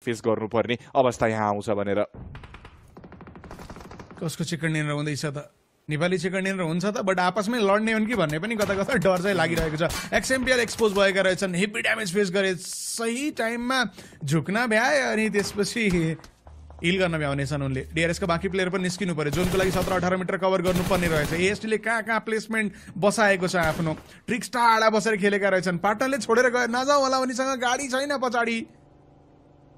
Face गर्नुपर्ने अवस्था यहाँ आउँछ भनेर। कसको चिकन डिनर हुँदैछ त? नेपाली चिकन डिनर हुन्छ त, बट आपसमै लड्ने हुन् कि भन्ने पनि कता कता डर चाहिँ लागिरहेको छ। XMPL एक्सपोज भएका रहेछन्, हेभी ड्यामेज फेस गरे, सही टाइममा झुक्न भ्याए अनि त्यसपछि हिल गर्न भ्याउनेछन् उनले। DRS का बाँकी प्लेयर पनि निस्किनु पर्यो, जोनको लागि 17-18 मिटर कभर गर्नुपर्ने रहेछ। AST ले कहाँ प्लेसमेन्ट बसाएको छ आफ्नो, ट्रिक्स टाढा बसेर खेलेका रहेछन्। पार्टनरले छोडेर गयो, नजाऊ होला उनीसँग गाडी छैन पछाडि,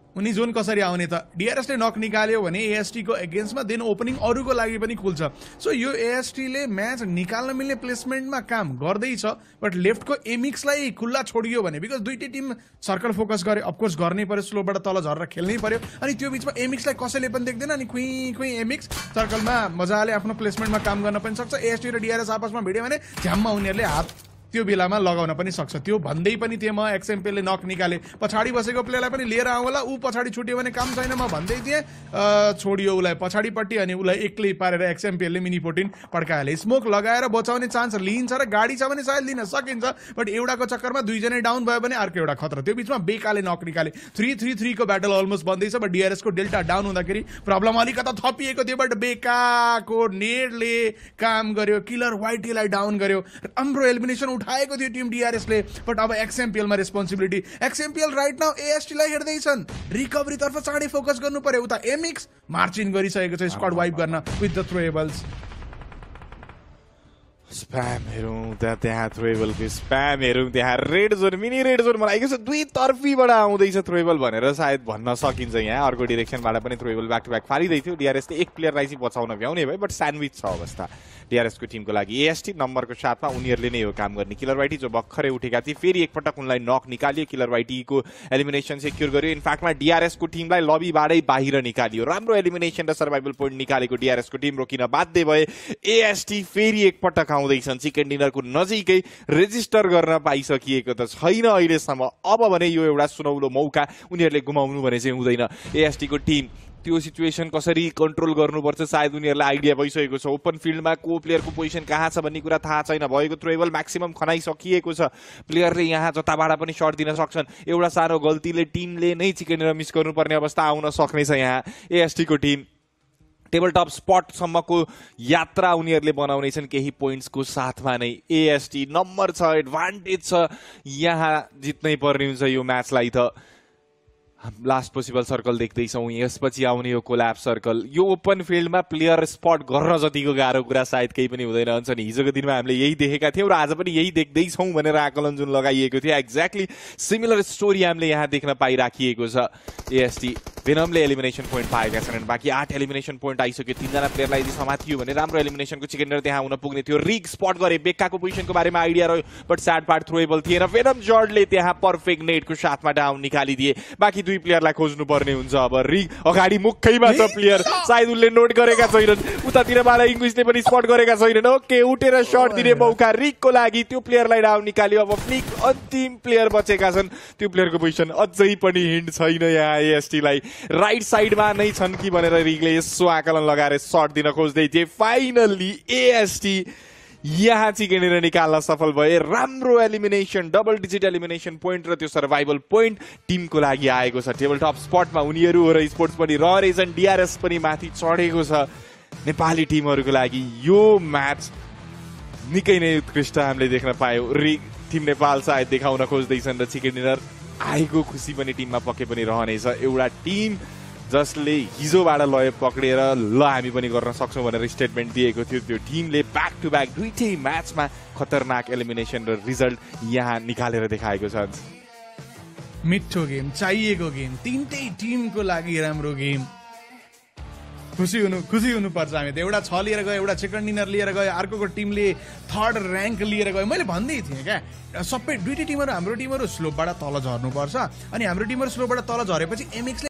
उनी जोन कसरी आउने त? DRS ले नक निकाल्यो भने AST को एगेन्स्टमा देन ओपनिङ अरूको लागि पनि खुल्छ। सो यो AST ले म्याच निकाल्न मिल्ने प्लेसमेन्टमा काम गर्दैछ, बट लेफ्टको एमिक्सलाई खुल्ला छोडियो भने, बिकज दुईटै टिम सर्कल फोकस गरे, अफकोर्स गर्नै पर्यो, स्लोबाट तल झरेर खेल्नै पर्यो, अनि त्यो बिचमा एमिक्सलाई कसैले पनि देख्दैन, अनि खुइ एमिक्स सर्कलमा मजाले आफ्नो प्लेसमेन्टमा काम गर्न पनि सक्छ। AST र DRS आपसमा भिड्यो भने झ्याममा उनीहरूले हात त्यो बेलामा लगाउन पनि सक्छ। त्यो भन्दै पनि थिएँ म, XMPL ले नक निकाले, पछाडि बसेको प्लेयरलाई पनि लिएर आऊ होला, ऊ पछाडि छुट्यो भने काम छैन म भन्दै थिएँ, छोडियो उसलाई पछाडिपट्टि, अनि उसलाई एक्लै पारेर XMPL ले मिनी 14 पड्कायो। स्मोक लगाएर बचाउने चान्स लिन्छ र गाडी छ भने सायद लिन सकिन्छ, बट एउटाको चक्करमा दुईजनै डाउन भयो भने अर्को एउटा खतरा। त्यो बिचमा बेकाले नक निकाले, 3-3-3 को ब्याटल अलमोस्ट बन्दैछ, बट DRS को डेल्टा डाउन हुँदाखेरि प्रब्लम अलिकता थपिएको थियो, बट बेकाको नेडले काम गर्यो, किलर वाइटीलाई डाउन गर्यो, राम्रो एलिमिनेसन उठाएको थियो टिम DRS ले, बट अब XMPL मा responsibility. XMPL right now AST लाई हेर्दैछन्, रिकभरी तर्फ चाँडै फोकस गर्नु पर्यो। उता एमिक्स मार्चिङ गरिसकेको छ स्क्वाड वाइप गर्न विथ द थ्रोएबल्स। स्प्याम हेरौँ त्यहाँ थ्रोएबलको स्प्याम हेरौँ, त्यहाँ red John, mini red John लागेको छ, दुई तर्फीबाट आउँदैछ थ्रोएबल भनेर सायद भन्न सकिन्छ। यहाँ अर्को डिरेक्सनबाट पनि थ्रोएबल ब्याक टु ब्याक फालिँदै थियो। DRS ले एक प्लेयरलाई चाहिँ बचाउन भ्याउने भयो, बट स्यान्डविच छ अवस्था DRS को टिमको लागि। AST नम्बरको साथमा उनीहरूले नै हो काम गर्ने। किलर वाइटी जो भर्खरै उठेका थिए, फेरि एकपटक उनलाई नक निकालियो, किलर वाइटीको एलिमिनेसन सेक्युर गर्यो। इनफ्याक्टमा DRS को टिमलाई लबीबाटै बाहिर निकालियो, राम्रो एलिमिनेसन र सर्भाइभल पोइन्ट निकालेको DRS को टिम रोकिन बाध्य भए। AST फेरि एकपटक आउँदैछन् चिकन डिनरको नजिकै, रेजिस्टर गर्न पाइसकिएको त छैन अहिलेसम्म। अब भने यो एउटा सुनौलो मौका उनीहरूले गुमाउनु भने चाहिँ हुँदैन। AST को टिम त्यो सिचुएसन कसरी कन्ट्रोल गर्नुपर्छ सायद उनीहरूलाई आइडिया भइसकेको छ। ओपन फिल्डमा को प्लेयरको पोजिसन कहाँ छ भन्ने कुरा थाहा छैन, भएको थ्रोएबल म्याक्सिमम खनाइसकिएको छ। प्लेयरले यहाँ जताबाट पनि सर्ट दिन सक्छन्, एउटा सानो गल्तीले टिमले नै चिकन डिनर मिस गर्नुपर्ने अवस्था आउन सक्ने छ। यहाँ AST को टिम टेबल टप स्पटसम्मको यात्रा उनीहरूले बनाउनेछन् केही पोइन्ट्सको साथमा नै। AST नम्बर छ, एडभान्टेज छ, यहाँ जित्नै पर्ने हुन्छ यो म्याचलाई त। लास्ट पोसिबल सर्कल देख्दैछौँ, यसपछि आउने यो कोल्याब सर्कल। यो ओपन फिल्डमा प्लेयर स्पट गर्न जतिको गाह्रो कुरा सायद केही पनि हुँदैन हुन्छ नि। हिजोको दिनमा हामीले यही देखेका थियौँ र आज पनि यही देख्दैछौँ भनेर आकलन जुन लगाइएको थियो, एक्ज्याक्टली सिमिलर स्टोरी हामीले यहाँ देख्न पाइराखिएको छ। AST भेनमले एलिमिनेसन पोइन्ट पाएका छन्, बाँकी 8 एलिमिनेसन पोइन्ट आइसक्यो। 3 जना प्लेयरलाई यदि समातियो भने राम्रो एलिमिनेसनको चिकन डिनर त्यहाँ हुन पुग्ने थियो। रिग स्पट गरे, बेक्काको पोजिसनको बारेमा आइडिया रह्यो, बट स्याड पार्ट थ्रोएबल थिएन। भेनम जर्डले त्यहाँ पर्फेक्ट नेटको साथमा डाउन निकालिदिए। बाँकी दुई प्लेयरलाई खोज्नु पर्ने हुन्छ अब। रिग अगाडि मुखैमा छ प्लेयर, सायद उनले नोट गरेका छैनन्, उतातिरबाट इङ्ग्लिसले पनि स्पट गरेका छैनन्। ओके, उठेर सर्ट दिने मौका रिगको लागि, त्यो प्लेयरलाई डाउन निकाल्यो। अब फ्लिक अन्तिम प्लेयर बचेका छन्, त्यो प्लेयरको पोजिसन अझै पनि हिन्ट छैन। यहाँ AST लाई राइट साइडमा नै छन् कि भनेर रिगले यसो आकलन लगाएर सर्ट दिन खोज्दै थिए। फाइनल्ली AST यहाँ चिकन डिनर निकाल्न सफल भए। राम्रो elimination, double digit elimination point र त्यो सर्भाइभल पोइन्ट टिमको लागि आएको छ। टेबल टप स्पटमा उनीहरू र स्पोर्ट्स पनि रहेछन्, DRS पनि माथि चढेको छ। नेपाली टिमहरूको लागि यो म्याच निकै नै उत्कृष्ट हामीले देख्न पायौँ। रिग टिम नेपाल सायद देखाउन खोज्दैछन् र चिकन डिनर आएको खुसी पनि टिममा पक्कै पनि रहनेछ। एउटा टिम जसले हिजोबाट लय पक्रेर ल हामी पनि गर्न सक्छौँ भनेर स्टेटमेन्ट दिएको थियो, त्यो टिमले ब्याक टु ब्याक दुईटै म्याचमा खतरनाक एलिमिनेसन र रिजल्ट यहाँ निकालेर देखाएको छ। मिठो गेम, चाहिएको गेम, तीनटै टिमको लागि राम्रो गेम। खुसी हुनुपर्छ हामी त। एउटा 6 लिएर गयो, एउटा चिकन डिनर लिएर गयो, अर्को टिमले 3rd र्याङ्क लिएर गयो। मैले भन्दै थिएँ क्या, सबै दुईटै टिमहरू, हाम्रो टिमहरू स्लोपबाट तल झर्नुपर्छ, अनि हाम्रो टिमहरू स्लोपबाट तल झरेपछि एमएक्सले